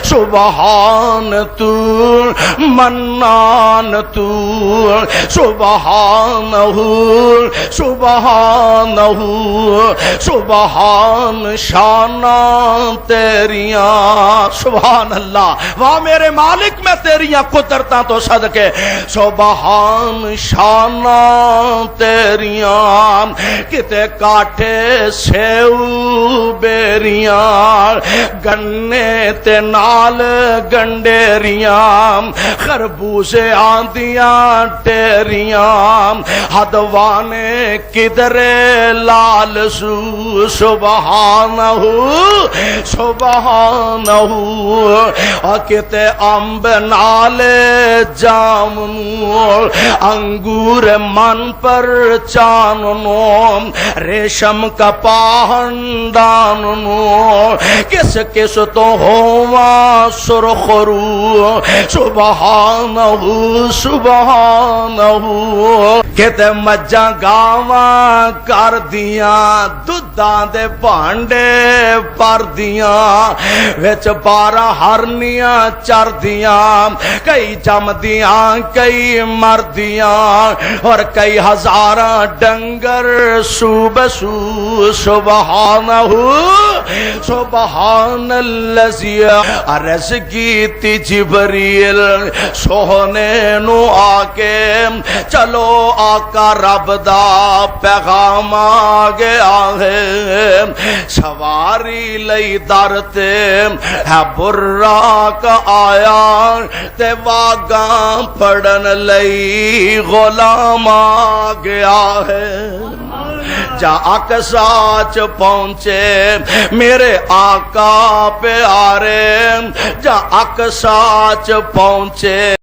سبحان تو منان تو سبحانہ سبحانہ سبحان شانہ تیریاں سبحان اللہ واہ میرے مالک میں تیریاں قدرتاں تو صدقے سبحان شانہ تیریاں کتے کاٹے سیو بیریاں گنے تے نال گنڈیریاں خربوزے آندیاں ٹیریاں ہدوانے کدرے لال سو سبحانہ سبحانہ کتے امب نالے جامنو انگور من پر چاننو ریشم کا پاہنداننو کس کس تو ہوا سرخرو سبحانہ سبحانہ کہتے مجھا گاواں کر دیاں دودھاں دے بانڈے پر دیاں وچ 12 ہرنیاں چر دیاں کئی جم دیاں کئی مر دیاں اور کئی ہزاراں ڈنگر سو بسو سبحانہ سبحان الذی عرض کیتی جبریل سوہنے نو آکے چلو آقا رب دا پیغام آگیا ہے سواری لئی درتے ہے براق آیا تے واگاں پڑن لئی غلام آگیا ہے جا اقصاچ پہنچے میرے آقا پیارے جا اقصاچ پہنچے